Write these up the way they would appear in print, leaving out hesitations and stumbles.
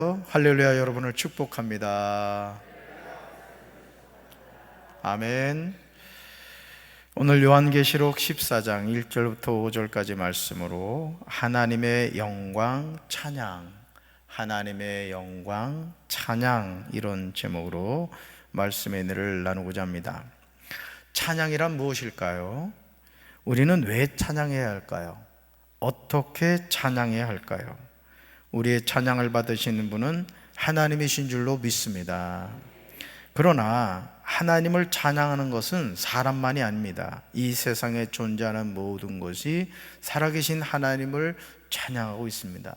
할렐루야. 여러분을 축복합니다. 아멘. 오늘 요한계시록 14장 1절부터 5절까지 말씀으로 하나님의 영광 찬양, 하나님의 영광 찬양, 이런 제목으로 말씀의 은혜를 나누고자 합니다. 찬양이란 무엇일까요? 우리는 왜 찬양해야 할까요? 어떻게 찬양해야 할까요? 우리의 찬양을 받으시는 분은 하나님이신 줄로 믿습니다. 그러나 하나님을 찬양하는 것은 사람만이 아닙니다. 이 세상에 존재하는 모든 것이 살아계신 하나님을 찬양하고 있습니다.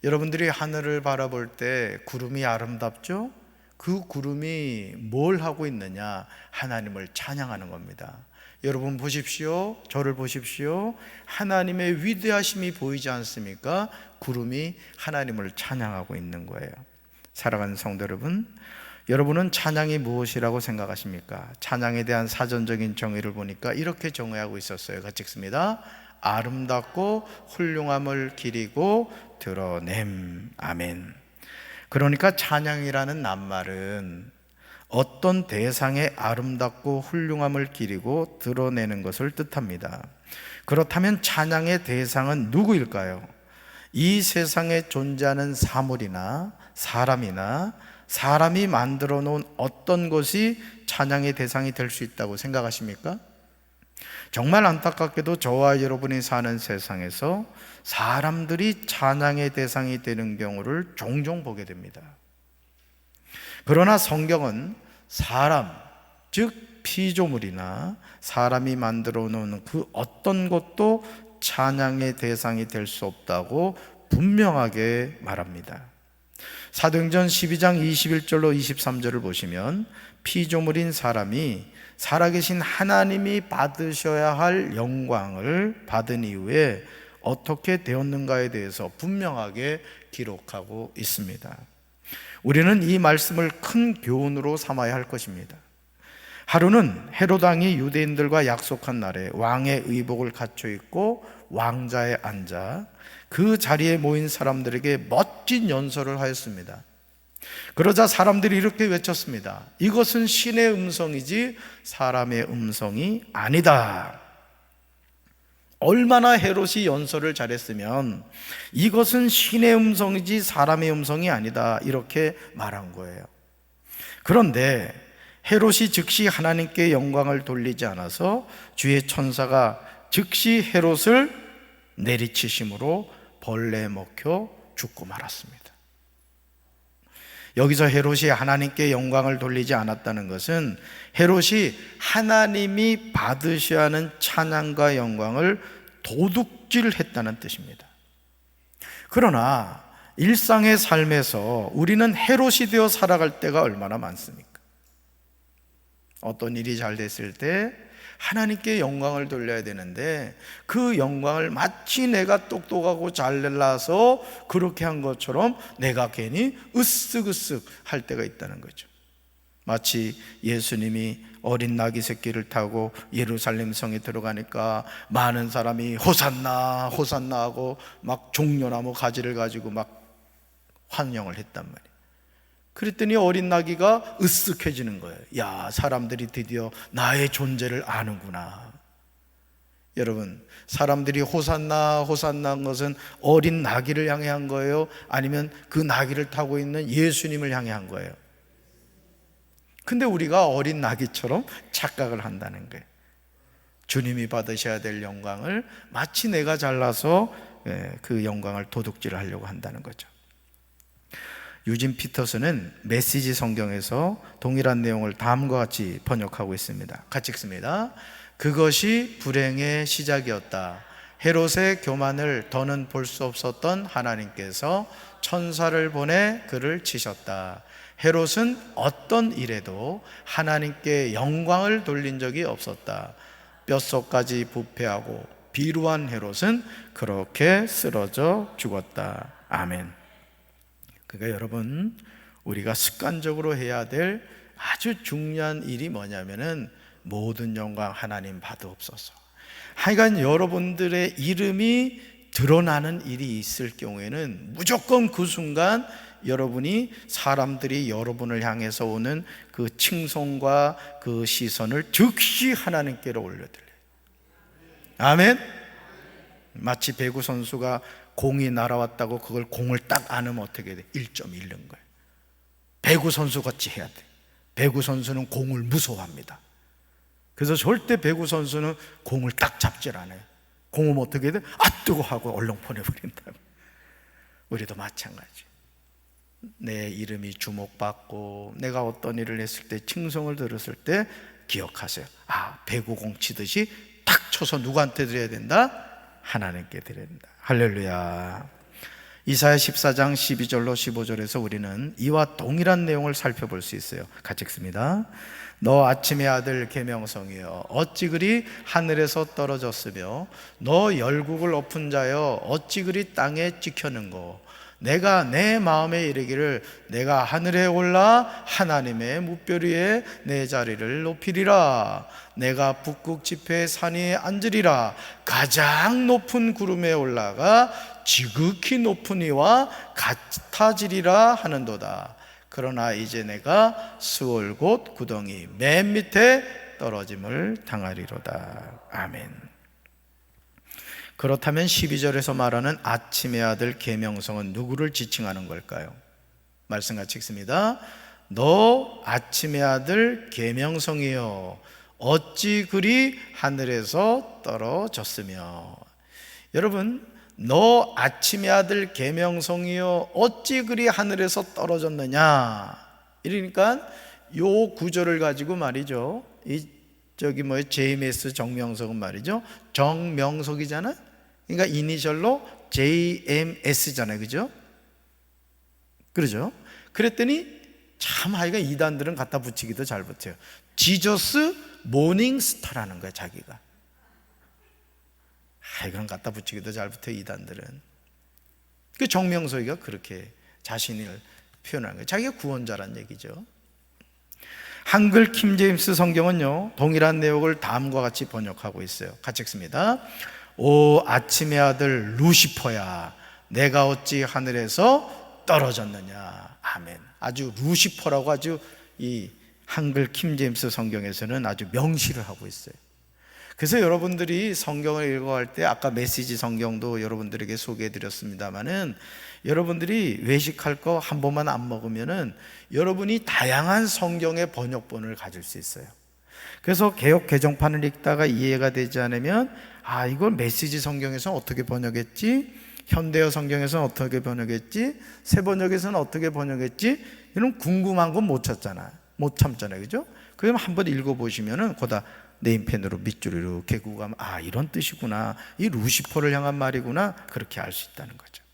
여러분들이 하늘을 바라볼 때 구름이 아름답죠? 그 구름이 뭘 하고 있느냐? 하나님을 찬양하는 겁니다. 여러분 보십시오. 저를 보십시오. 하나님의 위대하심이 보이지 않습니까? 구름이 하나님을 찬양하고 있는 거예요. 사랑하는 성도 여러분, 여러분은 찬양이 무엇이라고 생각하십니까? 찬양에 대한 사전적인 정의를 보니까 이렇게 정의하고 있었어요. 같이 읽습니다. 아름답고 훌륭함을 기리고 드러냄. 아멘. 그러니까 찬양이라는 낱말은 어떤 대상의 아름답고 훌륭함을 기리고 드러내는 것을 뜻합니다. 그렇다면 찬양의 대상은 누구일까요? 이 세상에 존재하는 사물이나 사람이나 사람이 만들어 놓은 어떤 것이 찬양의 대상이 될 수 있다고 생각하십니까? 정말 안타깝게도 저와 여러분이 사는 세상에서 사람들이 찬양의 대상이 되는 경우를 종종 보게 됩니다. 그러나 성경은 사람, 즉 피조물이나 사람이 만들어 놓은 그 어떤 것도 찬양의 대상이 될 수 없다고 분명하게 말합니다. 사도행전 12장 21절로 23절을 보시면 피조물인 사람이 살아계신 하나님이 받으셔야 할 영광을 받은 이후에 어떻게 되었는가에 대해서 분명하게 기록하고 있습니다. 우리는 이 말씀을 큰 교훈으로 삼아야 할 것입니다. 하루는 헤롯 왕이 유대인들과 약속한 날에 왕의 의복을 갖춰 입고 왕자에 앉아 그 자리에 모인 사람들에게 멋진 연설을 하였습니다. 그러자 사람들이 이렇게 외쳤습니다. 이것은 신의 음성이지 사람의 음성이 아니다. 얼마나 헤롯이 연설을 잘했으면 이것은 신의 음성이지 사람의 음성이 아니다, 이렇게 말한 거예요. 그런데 헤롯이 즉시 하나님께 영광을 돌리지 않아서 주의 천사가 즉시 헤롯을 내리치심으로 벌레에 먹혀 죽고 말았습니다. 여기서 헤롯이 하나님께 영광을 돌리지 않았다는 것은 헤롯이 하나님이 받으셔야 하는 찬양과 영광을 도둑질했다는 뜻입니다. 그러나 일상의 삶에서 우리는 헤롯이 되어 살아갈 때가 얼마나 많습니까? 어떤 일이 잘 됐을 때 하나님께 영광을 돌려야 되는데 그 영광을 마치 내가 똑똑하고 잘나서 그렇게 한 것처럼 내가 괜히 으쓱으쓱 할 때가 있다는 거죠. 마치 예수님이 어린 나귀 새끼를 타고 예루살렘 성에 들어가니까 많은 사람이 호산나 호산나 하고 막 종려나무 가지를 가지고 막 환영을 했단 말이에요. 그랬더니 어린 나귀가 으쓱해지는 거예요. 야, 사람들이 드디어 나의 존재를 아는구나. 여러분, 사람들이 호산나 호산나 한 것은 어린 나귀를 향해 한 거예요? 아니면 그 나귀를 타고 있는 예수님을 향해 한 거예요? 근데 우리가 어린 나귀처럼 착각을 한다는 거예요. 주님이 받으셔야 될 영광을 마치 내가 잘나서 그 영광을 도둑질을 하려고 한다는 거죠. 유진 피터슨은 메시지 성경에서 동일한 내용을 다음과 같이 번역하고 있습니다. 같이 읽습니다. 그것이 불행의 시작이었다. 헤롯의 교만을 더는 볼 수 없었던 하나님께서 천사를 보내 그를 치셨다. 헤롯은 어떤 일에도 하나님께 영광을 돌린 적이 없었다. 뼛속까지 부패하고 비루한 헤롯은 그렇게 쓰러져 죽었다. 아멘. 그러니까 여러분, 우리가 습관적으로 해야 될 아주 중요한 일이 뭐냐면은 모든 영광 하나님 받으옵소서. 하여간 여러분들의 이름이 드러나는 일이 있을 경우에는 무조건 그 순간 여러분이 사람들이 여러분을 향해서 오는 그 칭송과 그 시선을 즉시 하나님께로 올려드려요. 아멘. 마치 배구 선수가 공이 날아왔다고 그걸 공을 딱 안으면 어떻게 돼? 1점 잃는 거예요. 배구 선수 같이 해야 돼. 배구 선수는 공을 무서워합니다. 그래서 절대 배구 선수는 공을 딱 잡질 않아요. 공은 어떻게 돼? 아 뜨거 하고 얼렁 보내버린다고. 우리도 마찬가지. 내 이름이 주목받고 내가 어떤 일을 했을 때 칭송을 들었을 때 기억하세요. 아, 배구공 치듯이 탁 쳐서 누구한테 드려야 된다? 하나님께 드려야 된다. 할렐루야. 이사야 14장 12절로 15절에서 우리는 이와 동일한 내용을 살펴볼 수 있어요. 같이 읽습니다. 너 아침의 아들 계명성이여 어찌 그리 하늘에서 떨어졌으며 너 열국을 엎은 자여 어찌 그리 땅에 찍혔는고 내가 내 마음에 이르기를 내가 하늘에 올라 하나님의 뭇별 위에 내 자리를 높이리라. 내가 북극 지폐의 산 위에 앉으리라. 가장 높은 구름에 올라가 지극히 높은 이와 같아지리라 하는도다. 그러나 이제 내가 수월 곧 구덩이 맨 밑에 떨어짐을 당하리로다. 아멘. 그렇다면 12절에서 말하는 아침의 아들 계명성은 누구를 지칭하는 걸까요? 말씀 같이 읽습니다. 너 아침의 아들 계명성이여 어찌 그리 하늘에서 떨어졌으며. 여러분, 너 아침의 아들 계명성이여 어찌 그리 하늘에서 떨어졌느냐, 이러니까 요 구절을 가지고 말이죠, JMS 정명석은 말이죠, 정명석이잖아. 그러니까 이니셜로 JMS잖아요, 그죠? 그러죠? 그랬더니 참 하여간 이단들은 갖다 붙이기도 잘 붙여요. 지저스 모닝스타라는 거야, 자기가. 이건 갖다 붙이기도 잘 붙어요, 이단들은. 그 정명석이가 그렇게 자신을 표현하는 거예요. 자기가 구원자란 얘기죠. 한글 킹제임스 성경은요, 동일한 내용을 다음과 같이 번역하고 있어요. 같이 읽습니다. 오 아침의 아들 루시퍼야 내가 어찌 하늘에서 떨어졌느냐. 아멘. 아주 루시퍼라고 아주 이 한글 킹제임스 성경에서는 아주 명시를 하고 있어요. 그래서 여러분들이 성경을 읽어갈 때 아까 메시지 성경도 여러분들에게 소개해 드렸습니다마는 여러분들이 외식할 거 한 번만 안 먹으면은 여러분이 다양한 성경의 번역본을 가질 수 있어요. 그래서 개역 개정판을 읽다가 이해가 되지 않으면 아, 이걸 메시지 성경에서 어떻게 번역했지? 현대어 성경에서는 어떻게 번역했지? 새 번역에서는 어떻게 번역했지? 이런 궁금한 건 못 참잖아요, 그죠? 그럼 한번 읽어보시면은 거다 네임펜으로 밑줄을 이렇게 그고 가면 아, 이런 뜻이구나, 이 루시퍼를 향한 말이구나, 그렇게 알 수 있다는 거죠.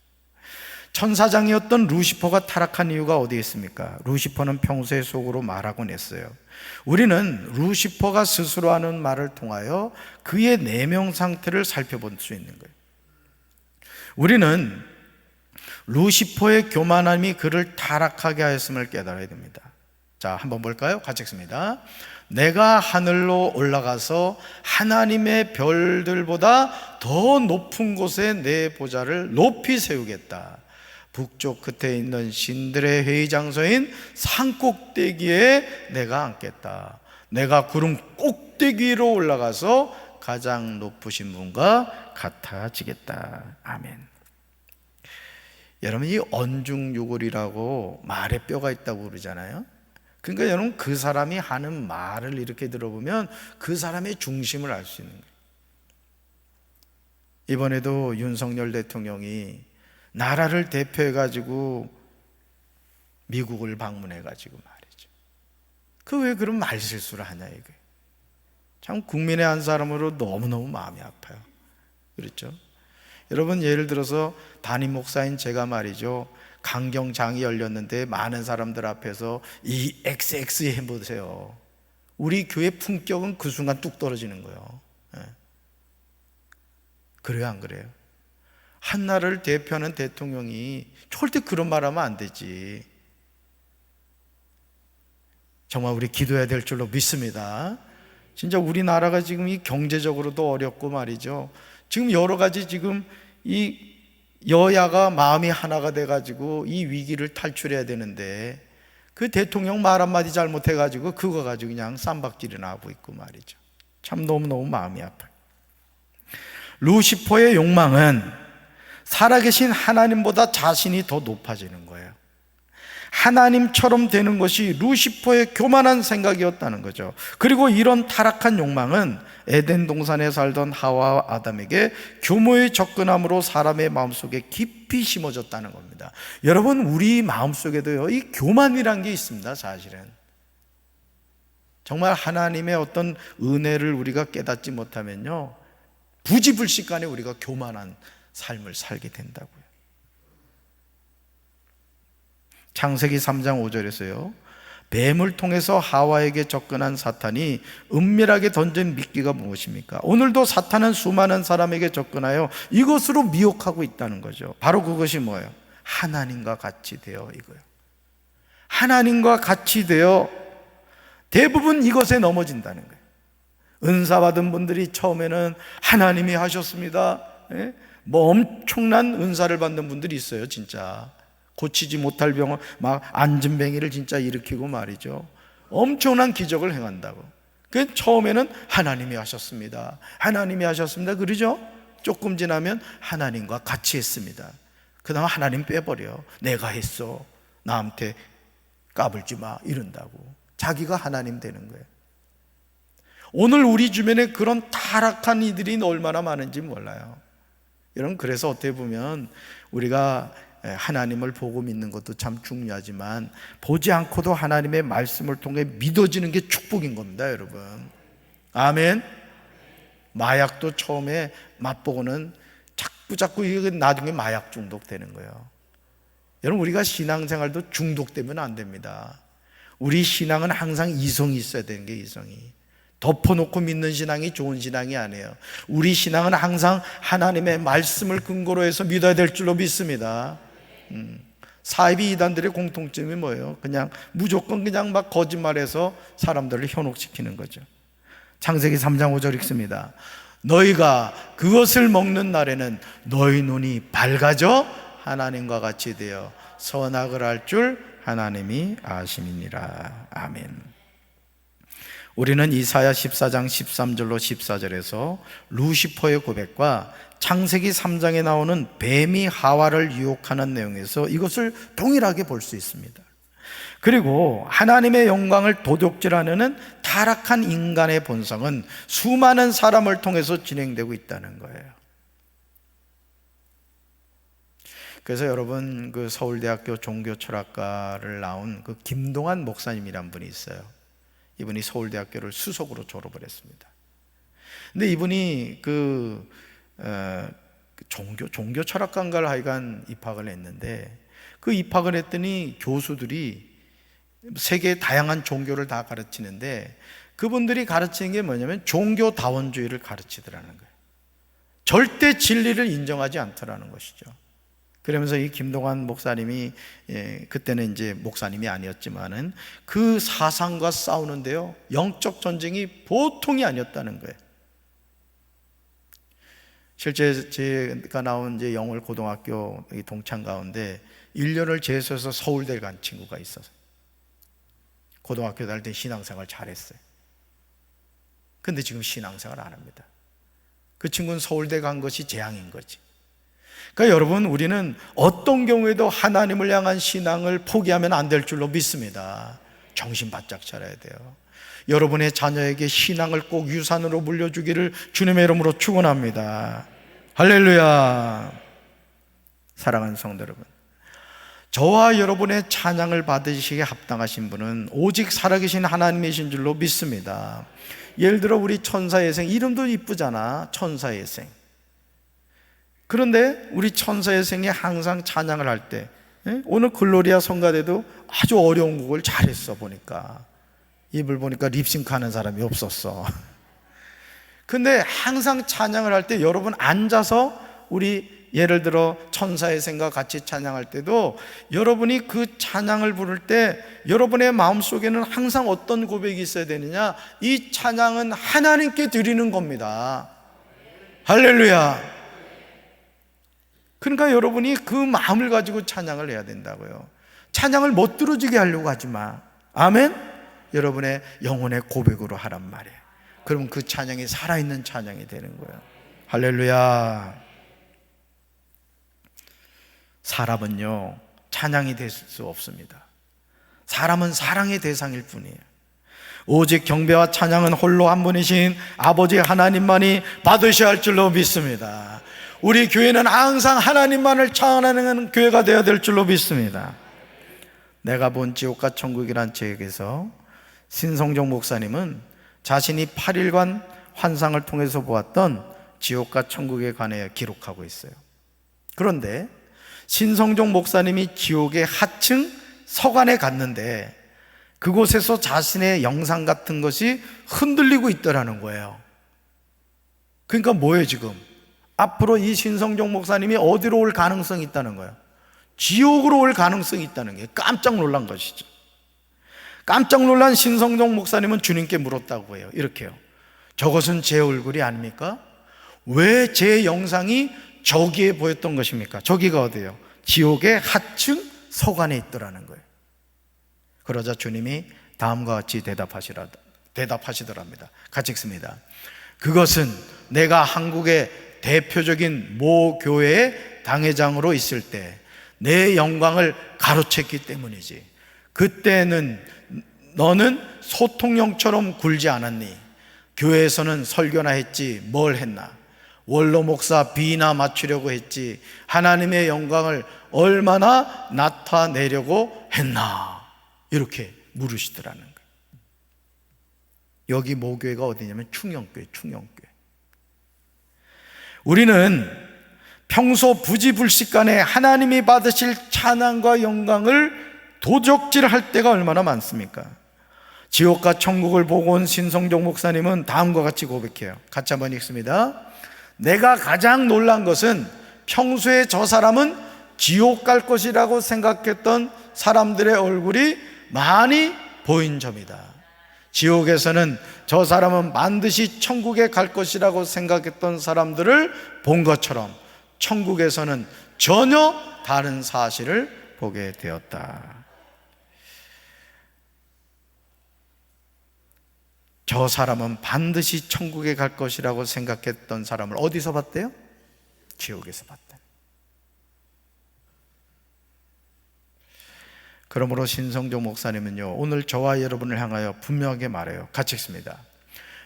천사장이었던 루시퍼가 타락한 이유가 어디에 있습니까? 루시퍼는 평소에 속으로 말하곤 했어요. 우리는 루시퍼가 스스로 하는 말을 통하여 그의 내면 상태를 살펴볼 수 있는 거예요. 우리는 루시퍼의 교만함이 그를 타락하게 하였음을 깨달아야 됩니다. 자, 한번 볼까요? 같이 읽습니다. 내가 하늘로 올라가서 하나님의 별들보다 더 높은 곳에 내 보좌를 높이 세우겠다. 북쪽 끝에 있는 신들의 회의 장소인 산 꼭대기에 내가 앉겠다. 내가 구름 꼭대기로 올라가서 가장 높으신 분과 같아지겠다. 아멘. 여러분, 이 언중요골이라고 말에 뼈가 있다고 그러잖아요. 그러니까 여러분, 그 사람이 하는 말을 이렇게 들어보면 그 사람의 중심을 알 수 있는 거예요. 이번에도 윤석열 대통령이 나라를 대표해가지고 미국을 방문해가지고 말이죠, 그 왜 그런 말실수를 하냐, 이게 참 국민의 한 사람으로 너무너무 마음이 아파요. 그렇죠? 여러분, 예를 들어서 담임 목사인 제가 말이죠, 강경장이 열렸는데 많은 사람들 앞에서 이 XX 해보세요. 우리 교회 품격은 그 순간 뚝 떨어지는 거예요. 그래요, 안 그래요? 한 나라를 대표하는 대통령이 절대 그런 말 하면 안 되지. 정말 우리 기도해야 될 줄로 믿습니다. 진짜 우리나라가 지금 이 경제적으로도 어렵고 말이죠, 지금 여러 가지 지금 이 여야가 마음이 하나가 돼가지고 이 위기를 탈출해야 되는데 그 대통령 말 한마디 잘못해가지고 그거 가지고 그냥 쌈박질이나 하고 있고 말이죠. 참 너무너무 마음이 아파요. 루시퍼의 욕망은 살아계신 하나님보다 자신이 더 높아지는 거예요. 하나님처럼 되는 것이 루시퍼의 교만한 생각이었다는 거죠. 그리고 이런 타락한 욕망은 에덴 동산에 살던 하와와 아담에게 교묘히 접근함으로 사람의 마음속에 깊이 심어졌다는 겁니다. 여러분, 우리 마음속에도요, 이 교만이란 게 있습니다. 사실은 정말 하나님의 어떤 은혜를 우리가 깨닫지 못하면요, 부지불식간에 우리가 교만한 삶을 살게 된다고요. 창세기 3장 5절에서요, 뱀을 통해서 하와에게 접근한 사탄이 은밀하게 던진 미끼가 무엇입니까? 오늘도 사탄은 수많은 사람에게 접근하여 이것으로 미혹하고 있다는 거죠. 바로 그것이 뭐예요? 하나님과 같이 되어, 이거예요. 하나님과 같이 되어 대부분 이것에 넘어진다는 거예요. 은사 받은 분들이 처음에는 하나님이 하셨습니다, 뭐 엄청난 은사를 받는 분들이 있어요. 진짜 고치지 못할 병을 막 안진뱅이를 진짜 일으키고 말이죠, 엄청난 기적을 행한다고. 그 처음에는 하나님이 하셨습니다, 하나님이 하셨습니다 그러죠. 조금 지나면 하나님과 같이 했습니다. 그 다음 하나님 빼버려. 내가 했어, 나한테 까불지 마, 이런다고. 자기가 하나님 되는 거예요. 오늘 우리 주변에 그런 타락한 이들이 얼마나 많은지 몰라요. 여러분, 그래서 어떻게 보면 우리가 하나님을 보고 믿는 것도 참 중요하지만 보지 않고도 하나님의 말씀을 통해 믿어지는 게 축복인 겁니다, 여러분. 아멘. 마약도 처음에 맛보고는 자꾸 이게 나중에 마약 중독되는 거예요. 여러분, 우리가 신앙생활도 중독되면 안 됩니다. 우리 신앙은 항상 이성이 있어야 되는 게, 이성이. 덮어놓고 믿는 신앙이 좋은 신앙이 아니에요. 우리 신앙은 항상 하나님의 말씀을 근거로 해서 믿어야 될 줄로 믿습니다. 사이비 이단들의 공통점이 뭐예요? 그냥 무조건 그냥 막 거짓말해서 사람들을 현혹시키는 거죠. 창세기 3장 5절 읽습니다. 너희가 그것을 먹는 날에는 너희 눈이 밝아져 하나님과 같이 되어 선악을 알 줄 하나님이 아심이니라. 아멘. 우리는 이사야 14장 13절로 14절에서 루시퍼의 고백과 창세기 3장에 나오는 뱀이 하와를 유혹하는 내용에서 이것을 동일하게 볼 수 있습니다. 그리고 하나님의 영광을 도둑질하는 타락한 인간의 본성은 수많은 사람을 통해서 진행되고 있다는 거예요. 그래서 여러분, 그 서울대학교 종교철학과를 나온 그 김동환 목사님이란 분이 있어요. 이분이 서울대학교를 수석으로 졸업을 했습니다. 근데 이분이 종교 철학관가를 하여간 입학을 했는데, 그 입학을 했더니 교수들이 세계의 다양한 종교를 다 가르치는데 그분들이 가르치는 게 뭐냐면 종교다원주의를 가르치더라는 거예요. 절대 진리를 인정하지 않더라는 것이죠. 그러면서 이 김동환 목사님이, 그때는 이제 목사님이 아니었지만은 그 사상과 싸우는데요, 영적 전쟁이 보통이 아니었다는 거예요. 실제 제가 나온 이제 영월 고등학교 동창 가운데 1년을 재수해서 서울대를 간 친구가 있어서 고등학교 다닐 때 신앙생활 잘했어요. 근데 지금 신앙생활 안 합니다. 그 친구는 서울대 간 것이 재앙인 거지. 그러니까 여러분, 우리는 어떤 경우에도 하나님을 향한 신앙을 포기하면 안 될 줄로 믿습니다. 정신 바짝 차려야 돼요. 여러분의 자녀에게 신앙을 꼭 유산으로 물려주기를 주님의 이름으로 축원합니다. 할렐루야. 사랑하는 성도 여러분, 저와 여러분의 찬양을 받으시기에 합당하신 분은 오직 살아계신 하나님이신 줄로 믿습니다. 예를 들어 우리 천사예생, 이름도 이쁘잖아, 천사예생. 그런데 우리 천사예생이 항상 찬양을 할 때, 오늘 글로리아 성가대도 아주 어려운 곡을 잘했어. 보니까 입을 보니까 립싱크하는 사람이 없었어. 근데 항상 찬양을 할 때 여러분 앉아서 우리 예를 들어 천사예생과 같이 찬양할 때도 여러분이 그 찬양을 부를 때 여러분의 마음속에는 항상 어떤 고백이 있어야 되느냐? 이 찬양은 하나님께 드리는 겁니다. 할렐루야. 그러니까 여러분이 그 마음을 가지고 찬양을 해야 된다고요. 찬양을 못 들어주게 하려고 하지 마. 아멘? 여러분의 영혼의 고백으로 하란 말이에요. 그럼 그 찬양이 살아있는 찬양이 되는 거예요. 할렐루야. 사람은요, 찬양이 될 수 없습니다. 사람은 사랑의 대상일 뿐이에요. 오직 경배와 찬양은 홀로 한 분이신 아버지 하나님만이 받으셔야 할 줄로 믿습니다. 우리 교회는 항상 하나님만을 찬양하는 교회가 되어야 될 줄로 믿습니다. 내가 본 지옥과 천국이란 책에서 신성종 목사님은 자신이 8일간 환상을 통해서 보았던 지옥과 천국에 관하여 기록하고 있어요. 그런데 신성종 목사님이 지옥의 하층 서관에 갔는데 그곳에서 자신의 영상 같은 것이 흔들리고 있더라는 거예요. 그러니까 뭐예요 지금? 앞으로 이 신성종 목사님이 어디로 올 가능성이 있다는 거예요. 지옥으로 올 가능성이 있다는 게 깜짝 놀란 것이죠. 깜짝 놀란 신성종 목사님은 주님께 물었다고 해요. 이렇게요. 저것은 제 얼굴이 아닙니까? 왜 제 영상이 저기에 보였던 것입니까? 저기가 어디예요? 지옥의 하층 서관에 있더라는 거예요. 그러자 주님이 다음과 같이 대답하시더랍니다. 같이 읽습니다. 그것은 내가 한국의 대표적인 모 교회의 당회장으로 있을 때 내 영광을 가로챘기 때문이지. 그때는 너는 소통령처럼 굴지 않았니? 교회에서는 설교나 했지 뭘 했나? 원로 목사 비나 맞추려고 했지 하나님의 영광을 얼마나 나타내려고 했나? 이렇게 물으시더라는 거예요. 여기 모교회가 어디냐면 충영교회. 우리는 평소 부지불식간에 하나님이 받으실 찬양과 영광을 도적질할 때가 얼마나 많습니까? 지옥과 천국을 보고 온 신성종 목사님은 다음과 같이 고백해요. 같이 한번 읽습니다. 내가 가장 놀란 것은 평소에 저 사람은 지옥 갈 것이라고 생각했던 사람들의 얼굴이 많이 보인 점이다. 지옥에서는 저 사람은 반드시 천국에 갈 것이라고 생각했던 사람들을 본 것처럼 천국에서는 전혀 다른 사실을 보게 되었다. 저 사람은 반드시 천국에 갈 것이라고 생각했던 사람을 어디서 봤대요? 지옥에서 봤다. 그러므로 신성종 목사님은요, 오늘 저와 여러분을 향하여 분명하게 말해요. 같이 읽습니다.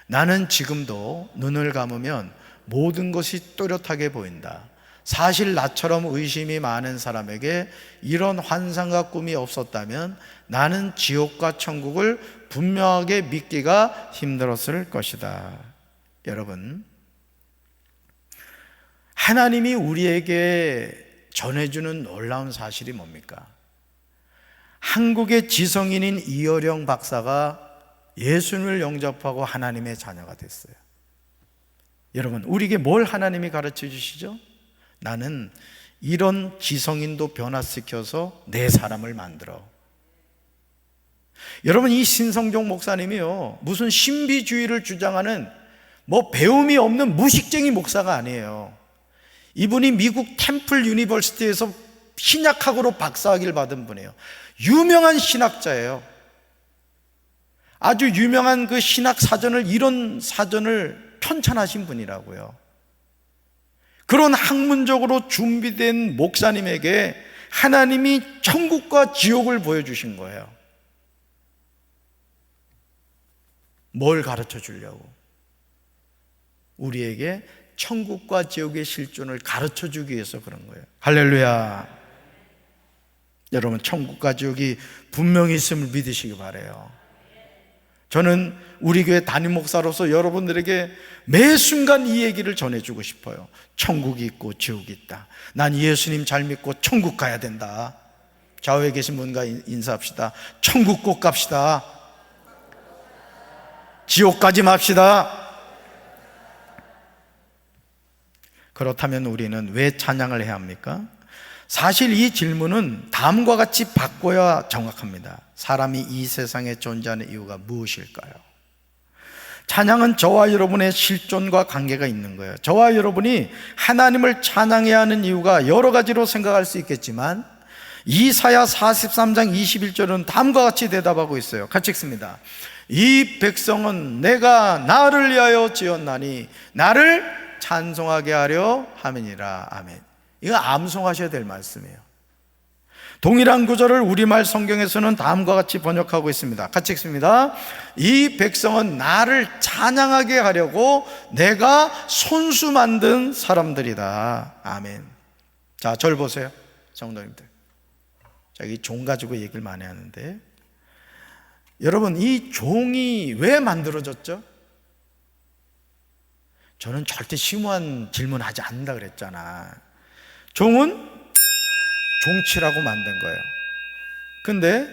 나는 지금도 눈을 감으면 모든 것이 또렷하게 보인다. 사실 나처럼 의심이 많은 사람에게 이런 환상과 꿈이 없었다면 나는 지옥과 천국을 분명하게 믿기가 힘들었을 것이다. 여러분, 하나님이 우리에게 전해주는 놀라운 사실이 뭡니까? 한국의 지성인인 이어령 박사가 예수님을 영접하고 하나님의 자녀가 됐어요. 여러분, 우리에게 뭘 하나님이 가르쳐 주시죠? 나는 이런 지성인도 변화시켜서 내 사람을 만들어. 여러분, 이 신성종 목사님이요, 무슨 신비주의를 주장하는 배움이 없는 무식쟁이 목사가 아니에요. 이분이 미국 템플 유니버시티에서 신약학으로 박사학위를 받은 분이에요. 유명한 신학자예요. 아주 유명한 그 신학 사전을, 이론 사전을 편찬하신 분이라고요. 그런 학문적으로 준비된 목사님에게 하나님이 천국과 지옥을 보여주신 거예요. 뭘 가르쳐 주려고? 우리에게 천국과 지옥의 실존을 가르쳐 주기 위해서 그런 거예요. 할렐루야. 여러분, 천국과 지옥이 분명히 있음을 믿으시기 바라요. 저는 우리 교회 담임 목사로서 여러분들에게 매 순간 이 얘기를 전해주고 싶어요. 천국이 있고 지옥이 있다. 난 예수님 잘 믿고 천국 가야 된다. 좌우에 계신 분과 인사합시다. 천국 꼭 갑시다. 지옥 가지 맙시다. 그렇다면 우리는 왜 찬양을 해야 합니까? 사실 이 질문은 다음과 같이 바꿔야 정확합니다. 사람이 이 세상에 존재하는 이유가 무엇일까요? 찬양은 저와 여러분의 실존과 관계가 있는 거예요. 저와 여러분이 하나님을 찬양해야 하는 이유가 여러 가지로 생각할 수 있겠지만 이사야 43장 21절은 다음과 같이 대답하고 있어요. 같이 읽습니다. 이 백성은 내가 나를 위하여 지었나니 나를 찬송하게 하려 함이니라. 아멘. 이거 암송하셔야 될 말씀이에요. 동일한 구절을 우리말 성경에서는 다음과 같이 번역하고 있습니다. 같이 읽습니다. 이 백성은 나를 찬양하게 하려고 내가 손수 만든 사람들이다. 아멘. 자, 절 보세요, 성도님들. 자, 이 종 가지고 얘기를 많이 하는데, 여러분, 이 종이 왜 만들어졌죠? 저는 절대 심오한 질문하지 않는다 그랬잖아. 종은 종치라고 만든 거예요. 근데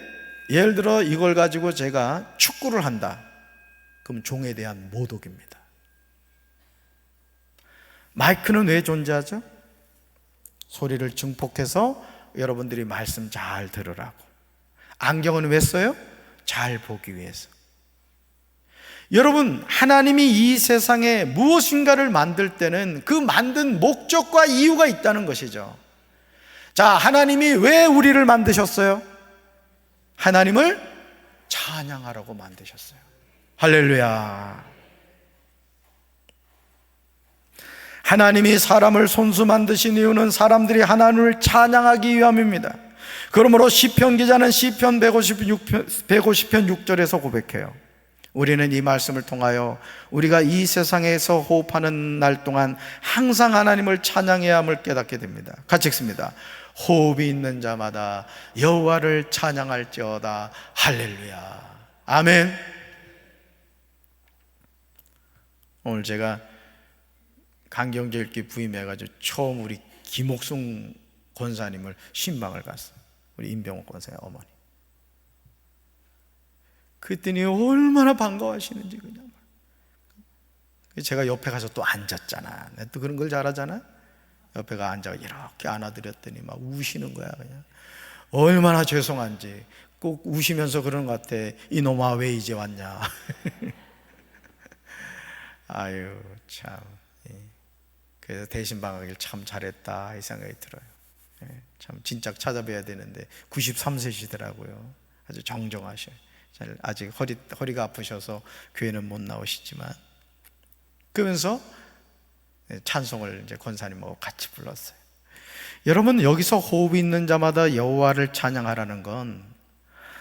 예를 들어 이걸 가지고 제가 축구를 한다. 그럼 종에 대한 모독입니다. 마이크는 왜 존재하죠? 소리를 증폭해서 여러분들이 말씀 잘 들으라고. 안경은 왜 써요? 잘 보기 위해서. 여러분, 하나님이 이 세상에 무엇인가를 만들 때는 그 만든 목적과 이유가 있다는 것이죠. 자, 하나님이 왜 우리를 만드셨어요? 하나님을 찬양하라고 만드셨어요. 할렐루야. 하나님이 사람을 손수 만드신 이유는 사람들이 하나님을 찬양하기 위함입니다. 그러므로 시편 기자는 시편 150편 6절에서 고백해요. 우리는 이 말씀을 통하여 우리가 이 세상에서 호흡하는 날 동안 항상 하나님을 찬양해야 함을 깨닫게 됩니다. 같이 읽습니다. 호흡이 있는 자마다 여호와를 찬양할지어다. 할렐루야. 아멘. 오늘 제가 강경제 읽기 부임해가지고 처음 우리 김옥순 권사님을 신방을 갔어요. 우리 임병옥 권사의 어머니. 그랬더니 얼마나 반가워하시는지 그냥. 제가 옆에 가서 또 앉았잖아. 내가 또 그런 걸 잘하잖아. 옆에 가 앉아 이렇게 안아드렸더니 막 우시는 거야 그냥. 얼마나 죄송한지 꼭 우시면서 그러는 것 같아. 이놈아 왜 이제 왔냐. 아유 참. 그래서 대신 방학일 참 잘했다 이 생각이 들어요. 참 진작 찾아뵈야 되는데 93세시더라고요. 아주 정정하셔요. 아직 허리가 아프셔서 교회는 못 나오시지만, 그러면서 찬송을 이제 권사님하고 같이 불렀어요. 여러분, 여기서 호흡이 있는 자마다 여호와를 찬양하라는 건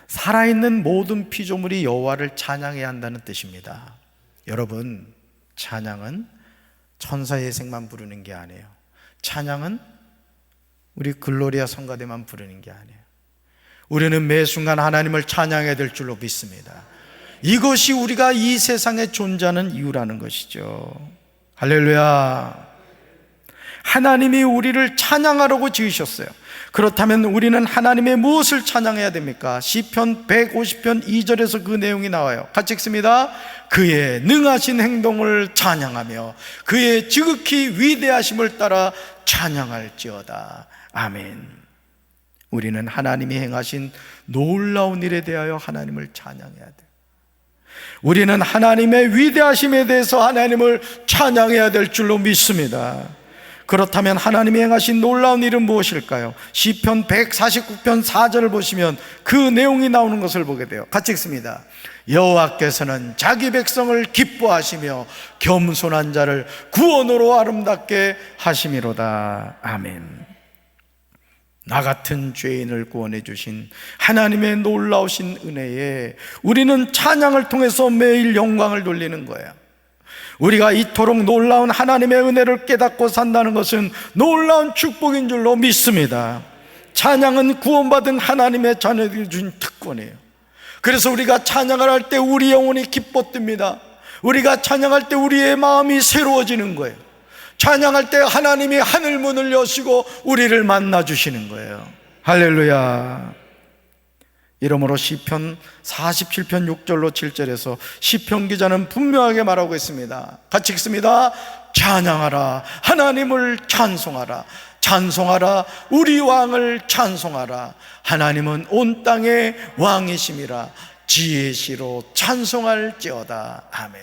살아있는 모든 피조물이 여호와를 찬양해야 한다는 뜻입니다. 여러분, 찬양은 천사예생만 부르는 게 아니에요. 찬양은 우리 글로리아 성가대만 부르는 게 아니에요. 우리는 매 순간 하나님을 찬양해야 될 줄로 믿습니다. 이것이 우리가 이 세상에 존재하는 이유라는 것이죠. 할렐루야. 하나님이 우리를 찬양하라고 지으셨어요. 그렇다면 우리는 하나님의 무엇을 찬양해야 됩니까? 시편 150편 2절에서 그 내용이 나와요. 같이 읽습니다. 그의 능하신 행동을 찬양하며 그의 지극히 위대하심을 따라 찬양할지어다. 아멘. 우리는 하나님이 행하신 놀라운 일에 대하여 하나님을 찬양해야 돼요. 우리는 하나님의 위대하심에 대해서 하나님을 찬양해야 될 줄로 믿습니다. 그렇다면 하나님이 행하신 놀라운 일은 무엇일까요? 시편 149편 4절을 보시면 그 내용이 나오는 것을 보게 돼요. 같이 읽습니다. 여호와께서는 자기 백성을 기뻐하시며 겸손한 자를 구원으로 아름답게 하심이로다. 아멘. 나 같은 죄인을 구원해 주신 하나님의 놀라우신 은혜에 우리는 찬양을 통해서 매일 영광을 돌리는 거예요. 우리가 이토록 놀라운 하나님의 은혜를 깨닫고 산다는 것은 놀라운 축복인 줄로 믿습니다. 찬양은 구원받은 하나님의 자녀들이 준 특권이에요. 그래서 우리가 찬양을 할 때 우리 영혼이 기뻐 뜹니다. 우리가 찬양할 때 우리의 마음이 새로워지는 거예요. 찬양할 때 하나님이 하늘 문을 여시고 우리를 만나 주시는 거예요. 할렐루야. 이러므로 시편 47편 6절로 7절에서 시편 기자는 분명하게 말하고 있습니다. 같이 읽습니다. 찬양하라, 하나님을 찬송하라. 찬송하라, 우리 왕을 찬송하라. 하나님은 온 땅의 왕이심이라. 지혜시로 찬송할지어다. 아멘.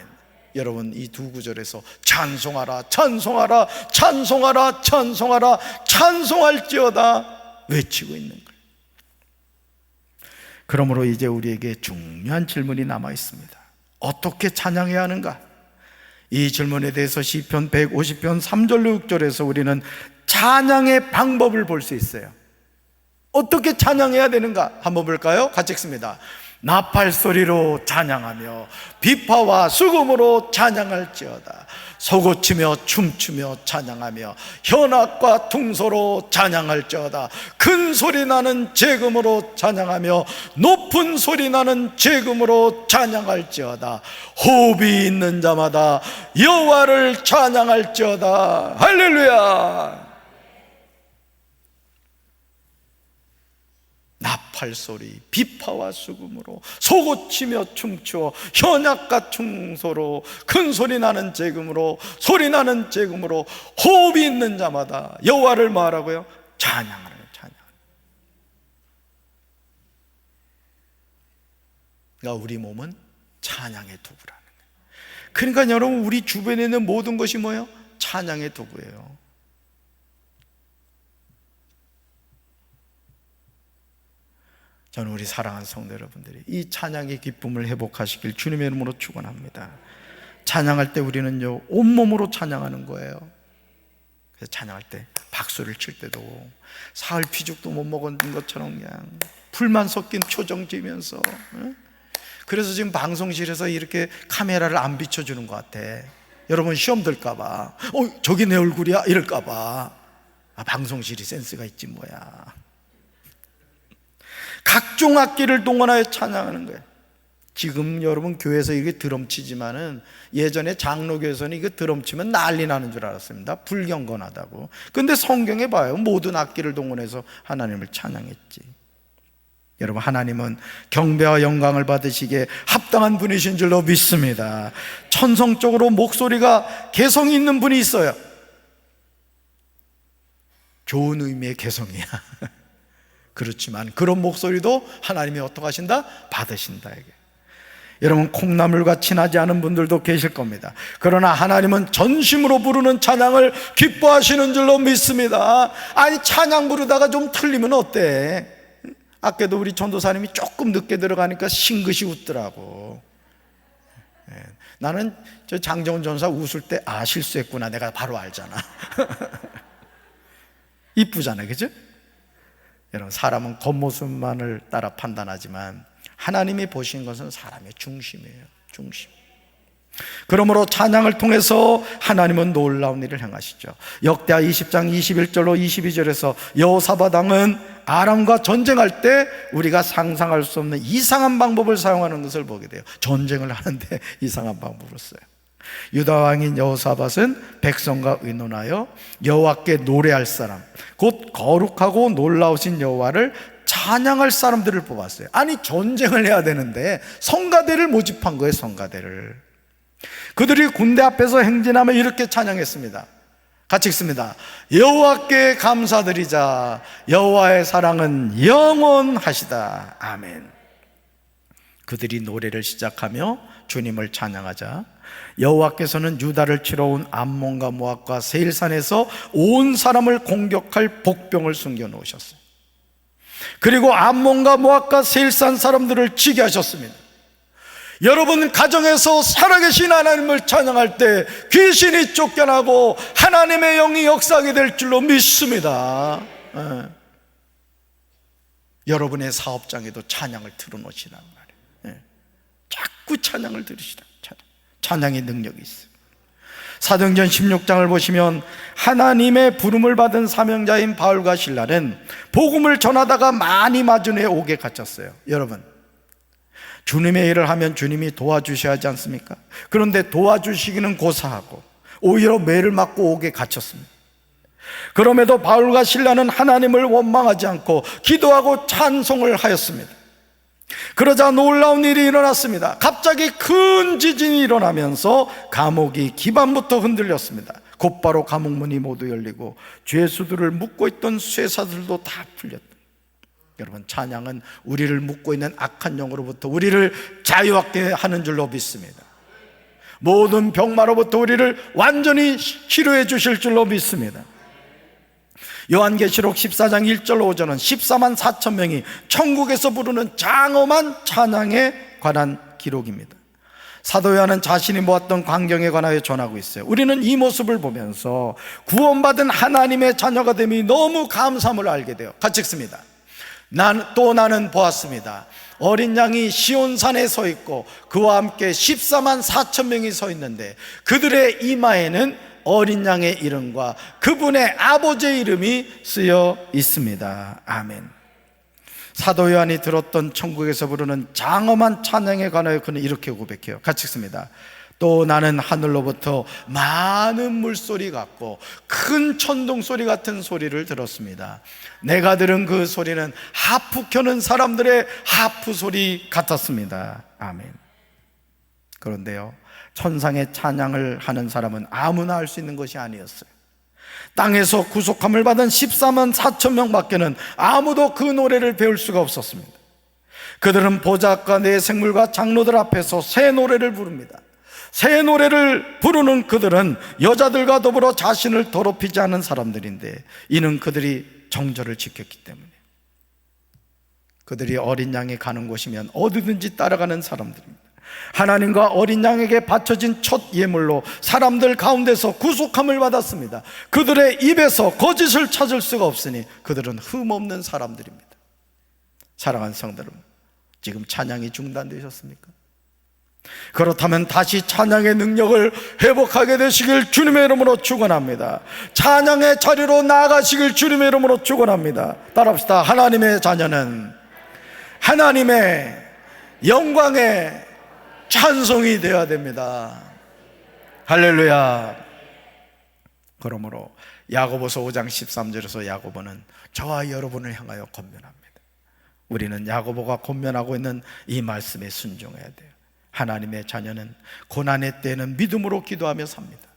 여러분 이 두 구절에서 찬송하라, 찬송하라, 찬송하라, 찬송하라, 찬송할지어다 외치고 있는 거예요. 그러므로 이제 우리에게 중요한 질문이 남아 있습니다. 어떻게 찬양해야 하는가? 이 질문에 대해서 시편 150편 3절로 6절에서 우리는 찬양의 방법을 볼 수 있어요. 어떻게 찬양해야 되는가? 한번 볼까요? 같이 읽습니다. 나팔 소리로 찬양하며 비파와 수금으로 찬양할지어다. 소고치며 춤추며 찬양하며 현악과 퉁소로 찬양할지어다. 큰 소리 나는 제금으로 찬양하며 높은 소리 나는 제금으로 찬양할지어다. 호흡이 있는 자마다 여호와를 찬양할지어다. 할렐루야. 나팔 소리, 비파와 수금으로, 소고치며 춤추어 현악과 퉁소로, 큰 소리 나는 제금으로, 소리 나는 제금으로, 호흡이 있는 자마다 여호와를 뭐하라고요? 찬양하는, 찬양. 그러니까 우리 몸은 찬양의 도구라는 거예요. 그러니까 여러분, 우리 주변에 있는 모든 것이 뭐예요? 찬양의 도구예요. 저는 우리 사랑하는 성도 여러분들이 이 찬양의 기쁨을 회복하시길 주님의 이름으로 축원합니다. 찬양할 때 우리는요, 온몸으로 찬양하는 거예요. 그래서 찬양할 때 박수를 칠 때도 사흘 피죽도 못 먹은 것처럼 그냥 불만 섞인 표정 지으면서, 그래서 지금 방송실에서 이렇게 카메라를 안 비춰주는 것 같아. 여러분 시험 들까봐, 저기 내 얼굴이야? 이럴까봐. 방송실이 센스가 있지 뭐야. 각종 악기를 동원하여 찬양하는 거예요. 지금 여러분 교회에서 이게 드럼치지만은 예전에 장로교에서는 이거 드럼치면 난리 나는 줄 알았습니다. 불경건하다고. 근데 성경에 봐요. 모든 악기를 동원해서 하나님을 찬양했지. 여러분, 하나님은 경배와 영광을 받으시기에 합당한 분이신 줄로 믿습니다. 천성적으로 목소리가 개성이 있는 분이 있어요. 좋은 의미의 개성이야. 그렇지만 그런 목소리도 하나님이 어떻게 하신다? 받으신다. 이게. 여러분, 콩나물과 친하지 않은 분들도 계실 겁니다. 그러나 하나님은 전심으로 부르는 찬양을 기뻐하시는 줄로 믿습니다. 아니, 찬양 부르다가 좀 틀리면 어때? 아까도 우리 전도사님이 조금 늦게 들어가니까 싱긋이 웃더라고. 나는 저 장정훈 전사 웃을 때 실수했구나 내가 바로 알잖아. 이쁘잖아요, 그죠? 여러분, 사람은 겉모습만을 따라 판단하지만 하나님이 보신 것은 사람의 중심이에요. 중심. 그러므로 찬양을 통해서 하나님은 놀라운 일을 행하시죠. 역대하 20장 21절로 22절에서 여호사밧 왕은 아람과 전쟁할 때 우리가 상상할 수 없는 이상한 방법을 사용하는 것을 보게 돼요. 전쟁을 하는데 이상한 방법을 써요. 유다 왕인 여호사밧은 백성과 의논하여 여호와께 노래할 사람, 곧 거룩하고 놀라우신 여호와를 찬양할 사람들을 뽑았어요. 아니, 전쟁을 해야 되는데 성가대를 모집한 거예요. 성가대를. 그들이 군대 앞에서 행진하며 이렇게 찬양했습니다. 같이 읽습니다. 여호와께 감사드리자. 여호와의 사랑은 영원하시다. 아멘. 그들이 노래를 시작하며 주님을 찬양하자 여호와께서는 유다를 치러 온 암몬과 모압과 세일산에서 온 사람을 공격할 복병을 숨겨 놓으셨어요. 그리고 암몬과 모압과 세일산 사람들을 치게 하셨습니다. 여러분, 가정에서 살아계신 하나님을 찬양할 때 귀신이 쫓겨나고 하나님의 영이 역사하게 될 줄로 믿습니다. 여러분의 사업장에도 찬양을 틀어놓으시란 말이에요. 자꾸 찬양을 들으시라. 찬양의 능력이 있어요. 사도행전 16장을 보시면 하나님의 부름을 받은 사명자인 바울과 실라는 복음을 전하다가 많이 맞은 후에 옥에 갇혔어요. 여러분, 주님의 일을 하면 주님이 도와주셔야 하지 않습니까? 그런데 도와주시기는 고사하고 오히려 매를 맞고 옥에 갇혔습니다. 그럼에도 바울과 실라는 하나님을 원망하지 않고 기도하고 찬송을 하였습니다. 그러자 놀라운 일이 일어났습니다. 갑자기 큰 지진이 일어나면서 감옥이 기반부터 흔들렸습니다. 곧바로 감옥문이 모두 열리고 죄수들을 묶고 있던 쇠사들도 다 풀렸다. 여러분, 찬양은 우리를 묶고 있는 악한 영으로부터 우리를 자유하게 하는 줄로 믿습니다. 모든 병마로부터 우리를 완전히 치료해 주실 줄로 믿습니다. 요한계시록 14장 1절 5절은 14만 4천 명이 천국에서 부르는 장엄한 찬양에 관한 기록입니다. 사도 요한은 자신이 보았던 광경에 관하여 전하고 있어요. 우리는 이 모습을 보면서 구원받은 하나님의 자녀가 됨이 너무 감사함을 알게 돼요. 같이 읽습니다. 나는 보았습니다. 어린 양이 시온산에 서 있고 그와 함께 14만 4천 명이 서 있는데 그들의 이마에는 어린 양의 이름과 그분의 아버지의 이름이 쓰여 있습니다. 아멘. 사도 요한이 들었던 천국에서 부르는 장엄한 찬양에 관하여 그는 이렇게 고백해요. 같이 읽습니다. 또 나는 하늘로부터 많은 물소리 같고 큰 천둥소리 같은 소리를 들었습니다. 내가 들은 그 소리는 하프 켜는 사람들의 하프 소리 같았습니다. 아멘. 그런데요, 천상의 찬양을 하는 사람은 아무나 할 수 있는 것이 아니었어요. 땅에서 구속함을 받은 14만 4천 명밖에는 아무도 그 노래를 배울 수가 없었습니다. 그들은 보좌과 네 생물과 장로들 앞에서 새 노래를 부릅니다. 새 노래를 부르는 그들은 여자들과 더불어 자신을 더럽히지 않은 사람들인데, 이는 그들이 정절을 지켰기 때문에. 그들이 어린 양이 가는 곳이면 어디든지 따라가는 사람들입니다. 하나님과 어린 양에게 바쳐진 첫 예물로 사람들 가운데서 구속함을 받았습니다. 그들의 입에서 거짓을 찾을 수가 없으니 그들은 흠없는 사람들입니다. 사랑하는 성도 여러분, 지금 찬양이 중단되셨습니까? 그렇다면 다시 찬양의 능력을 회복하게 되시길 주님의 이름으로 축원합니다. 찬양의 자리로 나아가시길 주님의 이름으로 축원합니다. 따라합시다. 하나님의 자녀는 하나님의 영광의 찬송이 되어야 됩니다. 할렐루야. 그러므로 야고보서 5장 13절에서 야고보는 저와 여러분을 향하여 권면합니다. 우리는 야고보가 권면하고 있는 이 말씀에 순종해야 돼요. 하나님의 자녀는 고난의 때에는 믿음으로 기도하며 삽니다.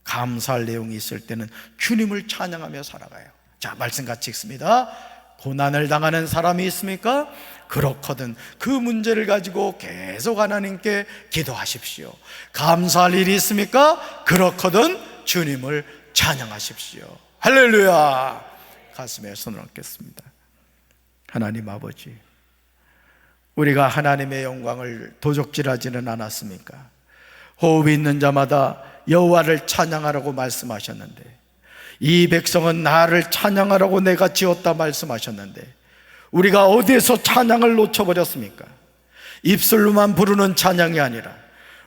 감사할 내용이 있을 때는 주님을 찬양하며 살아가요. 자, 말씀 같이 읽습니다. 고난을 당하는 사람이 있습니까? 그렇거든 그 문제를 가지고 계속 하나님께 기도하십시오. 감사할 일이 있습니까? 그렇거든 주님을 찬양하십시오. 할렐루야. 가슴에 손을 얹겠습니다. 하나님 아버지, 우리가 하나님의 영광을 도적질하지는 않았습니까? 호흡이 있는 자마다 여호와를 찬양하라고 말씀하셨는데, 이 백성은 나를 찬양하라고 내가 지었다 말씀하셨는데 우리가 어디에서 찬양을 놓쳐버렸습니까? 입술로만 부르는 찬양이 아니라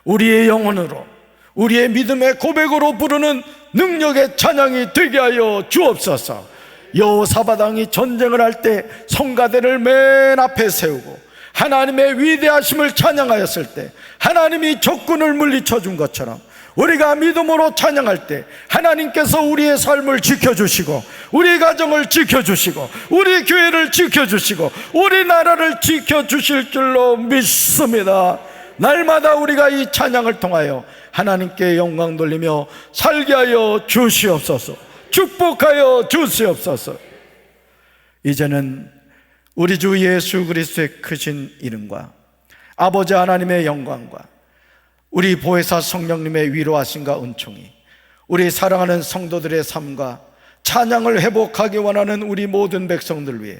우리의 영혼으로, 우리의 믿음의 고백으로 부르는 능력의 찬양이 되게 하여 주옵소서. 여호사밧 왕이 전쟁을 할 때 성가대를 맨 앞에 세우고 하나님의 위대하심을 찬양하였을 때 하나님이 적군을 물리쳐 준 것처럼 우리가 믿음으로 찬양할 때 하나님께서 우리의 삶을 지켜주시고 우리 가정을 지켜주시고 우리 교회를 지켜주시고 우리 나라를 지켜주실 줄로 믿습니다. 날마다 우리가 이 찬양을 통하여 하나님께 영광 돌리며 살게 하여 주시옵소서. 축복하여 주시옵소서. 이제는 우리 주 예수 그리스도의 크신 이름과 아버지 하나님의 영광과 우리 보혜사 성령님의 위로하심과 은총이 우리 사랑하는 성도들의 삶과 찬양을 회복하기 원하는 우리 모든 백성들 위해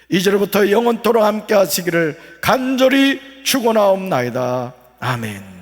이제부터 영원토록 함께 하시기를 간절히 축원하옵나이다. 아멘.